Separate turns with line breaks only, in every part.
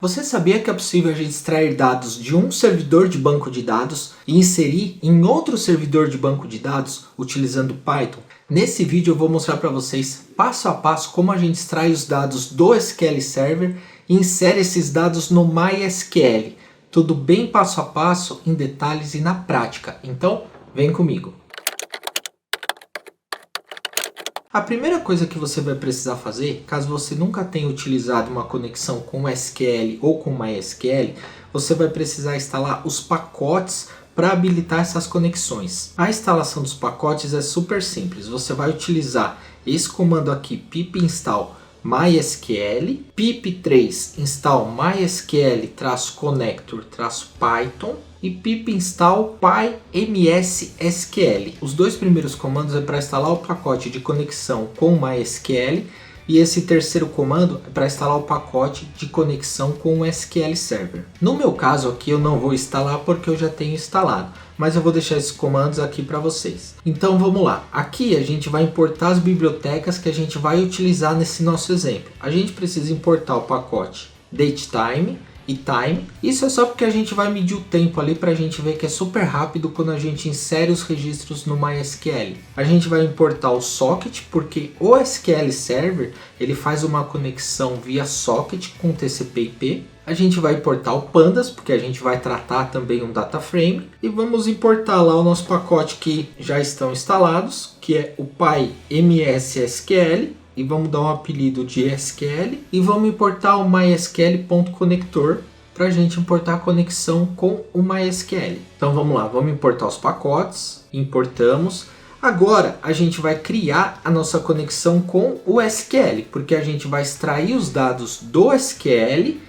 Você sabia que é possível a gente extrair dados de um servidor de banco de dados e inserir em outro servidor de banco de dados utilizando Python? Nesse vídeo eu vou mostrar para vocês passo a passo como a gente extrai os dados do SQL Server e insere esses dados no MySQL. Tudo bem passo a passo, em detalhes e na prática. Então, vem comigo. A primeira coisa que você vai precisar fazer, caso você nunca tenha utilizado uma conexão com SQL ou com MySQL, você vai precisar instalar os pacotes para habilitar essas conexões. A instalação dos pacotes é super simples. Você vai utilizar esse comando aqui, pip install MySQL, pip3 install MySQL-connector-python e pip install pymsSQL. Os dois primeiros comandos é para instalar o pacote de conexão com o MySQL e esse terceiro comando é para instalar o pacote de conexão com o SQL Server. No meu caso aqui eu não vou instalar porque eu já tenho instalado, mas eu vou deixar esses comandos aqui para vocês. Então vamos lá. Aqui a gente vai importar as bibliotecas que a gente vai utilizar nesse nosso exemplo. A gente precisa importar o pacote datetime e time. Isso é só porque a gente vai medir o tempo ali para a gente ver que é super rápido quando a gente insere os registros no MySQL. A gente vai importar o socket porque o SQL Server ele faz uma conexão via socket com TCP/IP. A gente vai importar o pandas porque a gente vai tratar também um data frame e vamos importar lá o nosso pacote que já estão instalados, que é o pymsSQL. E vamos dar um apelido de SQL e vamos importar o mysql.connector para a gente importar a conexão com o MySQL. Então vamos lá, vamos importar os pacotes, importamos. Agora a gente vai criar a nossa conexão com o SQL, porque a gente vai extrair os dados do SQL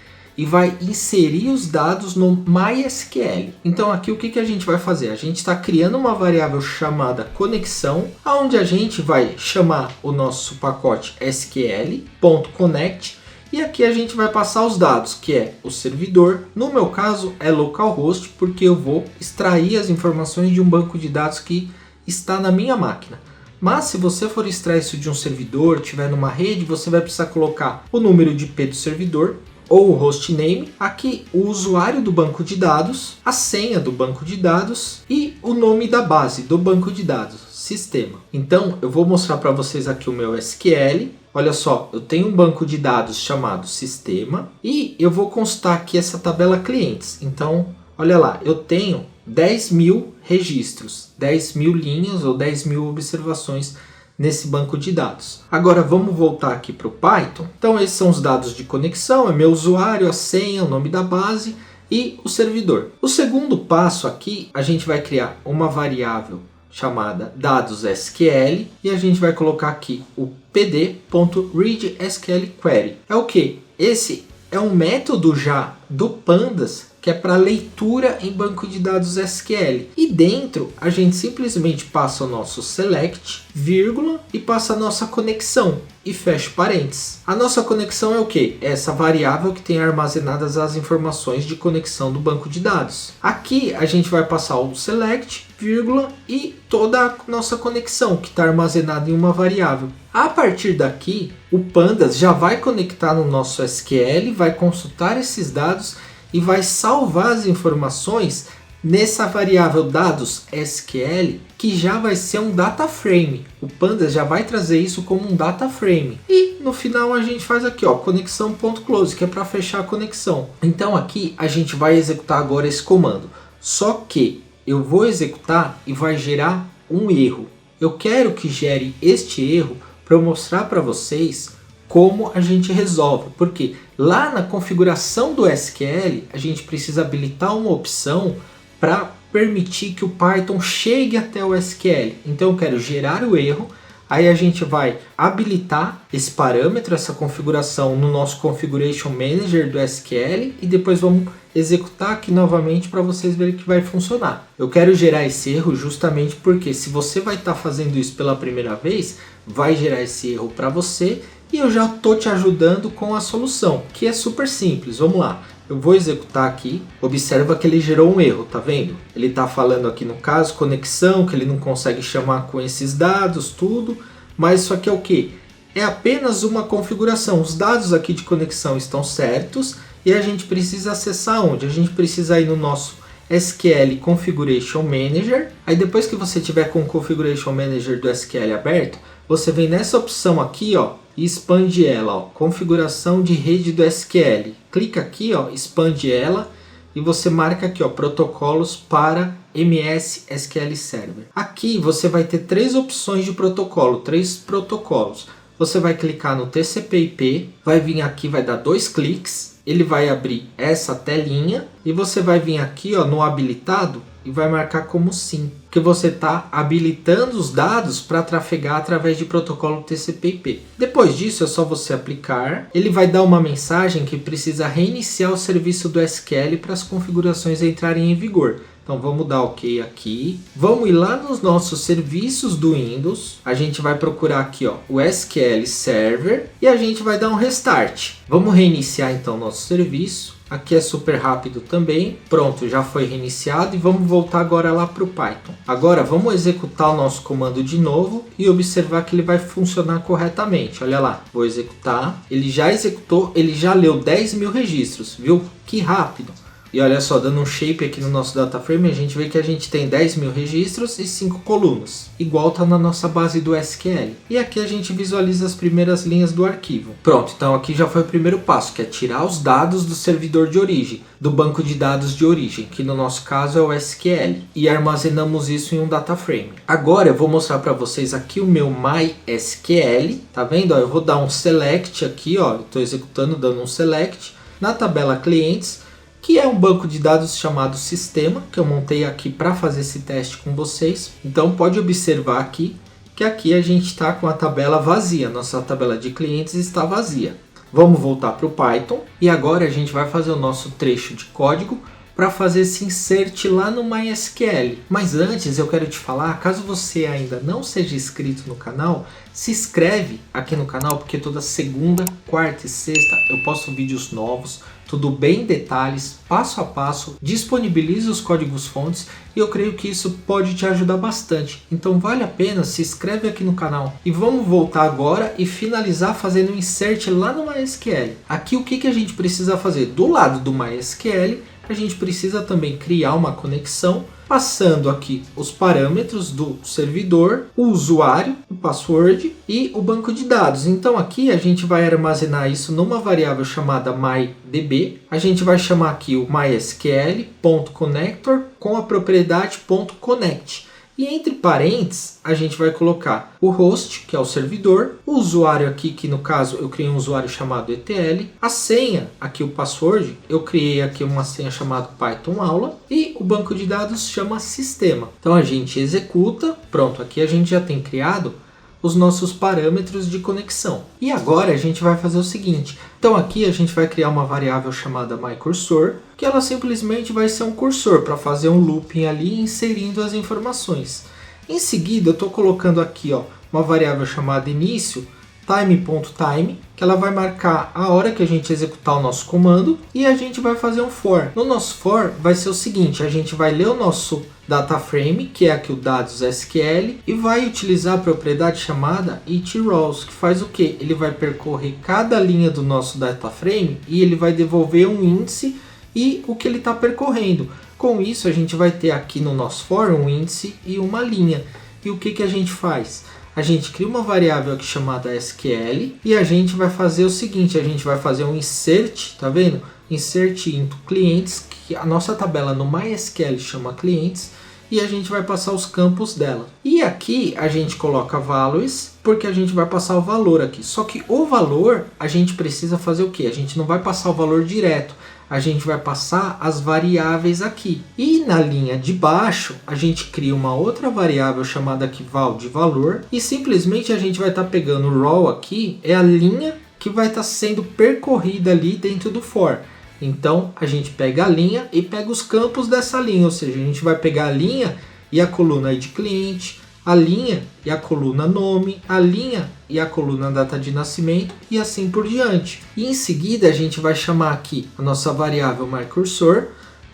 e vai inserir os dados no MySQL. Então aqui o que a gente vai fazer? A gente está criando uma variável chamada conexão, onde a gente vai chamar o nosso pacote sql.connect e aqui a gente vai passar os dados, que é o servidor. No meu caso é localhost, porque eu vou extrair as informações de um banco de dados que está na minha máquina. Mas se você for extrair isso de um servidor, tiver numa rede, você vai precisar colocar o número de IP do servidor, ou o hostname, aqui o usuário do banco de dados, a senha do banco de dados e o nome da base do banco de dados, sistema. Então eu vou mostrar para vocês aqui o meu SQL. Olha só, eu tenho um banco de dados chamado sistema e eu vou constar aqui essa tabela clientes. Então olha lá, eu tenho 10.000 registros, 10.000 linhas ou 10.000 observações nesse banco de dados. Agora vamos voltar aqui para o Python. Então esses são os dados de conexão, é meu usuário, a senha, o nome da base e o servidor. O segundo passo aqui, a gente vai criar uma variável chamada dados SQL e a gente vai colocar aqui o pd.readSQLQuery. É o que? Esse é um método já do pandas que é para leitura em banco de dados SQL. E dentro a gente simplesmente passa o nosso select, vírgula, e passa a nossa conexão e fecha parênteses. A nossa conexão é o que? É essa variável que tem armazenadas as informações de conexão do banco de dados. Aqui a gente vai passar o select, vírgula, e toda a nossa conexão que está armazenada em uma variável. A partir daqui, o pandas já vai conectar no nosso SQL, vai consultar esses dados e vai salvar as informações nessa variável dados SQL, que já vai ser um data frame. O pandas já vai trazer isso como um data frame. E no final a gente faz aqui, ó, conexão.close, que é para fechar a conexão. Então aqui a gente vai executar agora esse comando. Só que eu vou executar e vai gerar um erro. Eu quero que gere este erro para eu mostrar para vocês como a gente resolve, porque lá na configuração do SQL a gente precisa habilitar uma opção para permitir que o Python chegue até o SQL. Então eu quero gerar o erro, aí a gente vai habilitar esse parâmetro, essa configuração no nosso Configuration Manager do SQL e depois vamos executar aqui novamente para vocês verem que vai funcionar. Eu quero gerar esse erro justamente porque se você vai estar fazendo isso pela primeira vez, vai gerar esse erro para você. E eu já estou te ajudando com a solução, que é super simples. Vamos lá, eu vou executar aqui. Observa que ele gerou um erro, tá vendo? Ele está falando aqui no caso conexão, que ele não consegue chamar com esses dados, tudo. Mas isso aqui é o que? É apenas uma configuração. Os dados aqui de conexão estão certos e a gente precisa acessar onde? A gente precisa ir no nosso SQL Configuration Manager. Aí depois que você tiver com o Configuration Manager do SQL aberto, você vem nessa opção aqui, ó, e expande ela, ó, configuração de rede do SQL. Clica aqui, ó, expande ela e você marca aqui, ó, protocolos para MS SQL Server. Aqui você vai ter três opções de protocolo, três protocolos. Você vai clicar no TCP/IP, vai vir aqui, vai dar 2 cliques, ele vai abrir essa telinha e você vai vir aqui, ó, no habilitado e vai marcar como sim, que você está habilitando os dados para trafegar através de protocolo TCP/IP. Depois disso é só você aplicar, ele vai dar uma mensagem que precisa reiniciar o serviço do SQL para as configurações entrarem em vigor. Então vamos dar OK aqui, vamos ir lá nos nossos serviços do Windows, a gente vai procurar aqui, ó, o SQL Server e a gente vai dar um restart. Vamos reiniciar então nosso serviço, aqui é super rápido também, pronto, já foi reiniciado e vamos voltar agora lá para o Python. Agora vamos executar o nosso comando de novo e observar que ele vai funcionar corretamente, olha lá, vou executar, ele já executou, ele já leu 10.000 registros, viu? Que rápido! E olha só, dando um shape aqui no nosso data frame, a gente vê que a gente tem 10.000 registros e 5 colunas. Igual está na nossa base do SQL. E aqui a gente visualiza as primeiras linhas do arquivo. Pronto, então aqui já foi o primeiro passo, que é tirar os dados do servidor de origem, do banco de dados de origem, que no nosso caso é o SQL. E armazenamos isso em um data frame. Agora eu vou mostrar para vocês aqui o meu MySQL. Tá vendo? Ó, eu vou dar um select aqui, ó. Estou executando, dando um select. Na tabela clientes, que é um banco de dados chamado Sistema, que eu montei aqui para fazer esse teste com vocês. Então pode observar aqui que aqui a gente está com a tabela vazia, nossa tabela de clientes está vazia. Vamos voltar para o Python e agora a gente vai fazer o nosso trecho de código para fazer esse insert lá no MySQL. Mas antes eu quero te falar, caso você ainda não seja inscrito no canal, se inscreve aqui no canal, porque toda segunda, quarta e sexta eu posto vídeos novos, tudo bem em detalhes, passo a passo, disponibilizo os códigos fontes e eu creio que isso pode te ajudar bastante. Então vale a pena, se inscreve aqui no canal. E vamos voltar agora e finalizar fazendo um insert lá no MySQL. Aqui o que a gente precisa fazer? Do lado do MySQL, a gente precisa também criar uma conexão, passando aqui os parâmetros do servidor, o usuário, o password e o banco de dados. Então aqui a gente vai armazenar isso numa variável chamada mydb. A gente vai chamar aqui o mysql.connector com a propriedade .connect. E entre parênteses, a gente vai colocar o host, que é o servidor, o usuário aqui, que no caso eu criei um usuário chamado ETL, a senha, aqui o password, eu criei aqui uma senha chamada Python aula, e o banco de dados chama sistema. Então a gente executa, pronto, aqui a gente já tem criado os nossos parâmetros de conexão. E agora a gente vai fazer o seguinte, então aqui a gente vai criar uma variável chamada myCursor, que ela simplesmente vai ser um cursor para fazer um looping ali inserindo as informações. Em seguida eu estou colocando aqui, ó, uma variável chamada início, time.time, que ela vai marcar a hora que a gente executar o nosso comando e a gente vai fazer um for. No nosso for vai ser o seguinte, a gente vai ler o nosso data frame, que é aqui o dados SQL, e vai utilizar a propriedade chamada itRows, que faz o que? Ele vai percorrer cada linha do nosso data frame e ele vai devolver um índice e o que ele está percorrendo. Com isso a gente vai ter aqui no nosso for um índice e uma linha. E o que a gente faz? A gente cria uma variável aqui chamada SQL e a gente vai fazer o seguinte, a gente vai fazer um insert, tá vendo? Insert into clientes, que a nossa tabela no MySQL chama clientes, e a gente vai passar os campos dela. E aqui a gente coloca values, porque a gente vai passar o valor aqui. Só que o valor a gente precisa fazer o quê? A gente não vai passar o valor direto. A gente vai passar as variáveis aqui. E na linha de baixo, a gente cria uma outra variável chamada aqui val de valor. E simplesmente a gente vai estar pegando o raw aqui, é a linha que vai estar sendo percorrida ali dentro do for. Então a gente pega a linha e pega os campos dessa linha. Ou seja, a gente vai pegar a linha e a coluna de cliente, a linha e a coluna nome, a linha e a coluna data de nascimento e assim por diante. E em seguida a gente vai chamar aqui a nossa variável myCursor,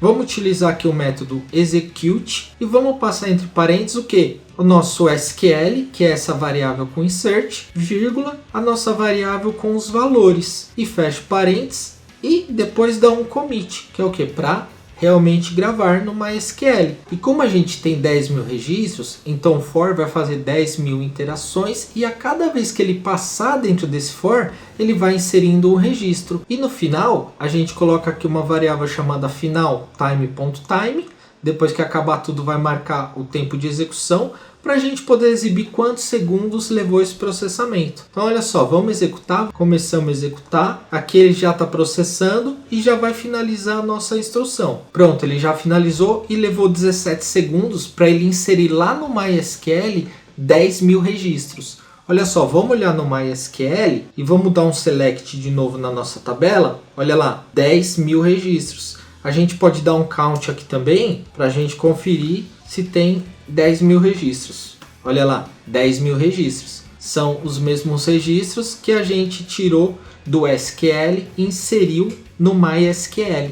vamos utilizar aqui o método execute e vamos passar entre parênteses o que? O nosso SQL, que é essa variável com insert, vírgula, a nossa variável com os valores e fecha parênteses. e depois dá um commit, que é o que? Para realmente gravar no MySQL. E como a gente tem 10.000 registros, então o for vai fazer 10.000 interações e a cada vez que ele passar dentro desse for, ele vai inserindo um registro. E no final, a gente coloca aqui uma variável chamada final time.time. Depois que acabar tudo, vai marcar o tempo de execução para a gente poder exibir quantos segundos levou esse processamento. Então olha só, vamos executar, começamos a executar, aqui ele já está processando e já vai finalizar a nossa instrução. Pronto, ele já finalizou e levou 17 segundos para ele inserir lá no MySQL 10.000 registros. Olha só, vamos olhar no MySQL e vamos dar um select de novo na nossa tabela. Olha lá, 10.000 registros. A gente pode dar um count aqui também para a gente conferir se tem 10.000 registros. Olha lá, 10.000 registros. São os mesmos registros que a gente tirou do SQL e inseriu no MySQL.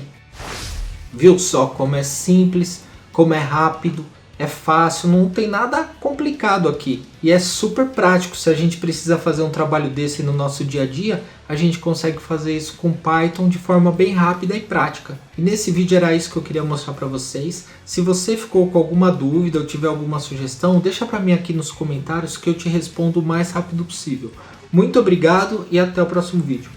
Viu só como é simples, como é rápido, é fácil, não tem nada complicado aqui. E é super prático. Se a gente precisa fazer um trabalho desse no nosso dia a dia, a gente consegue fazer isso com Python de forma bem rápida e prática. E nesse vídeo era isso que eu queria mostrar para vocês. Se você ficou com alguma dúvida ou tiver alguma sugestão, deixa para mim aqui nos comentários que eu te respondo o mais rápido possível. Muito obrigado e até o próximo vídeo.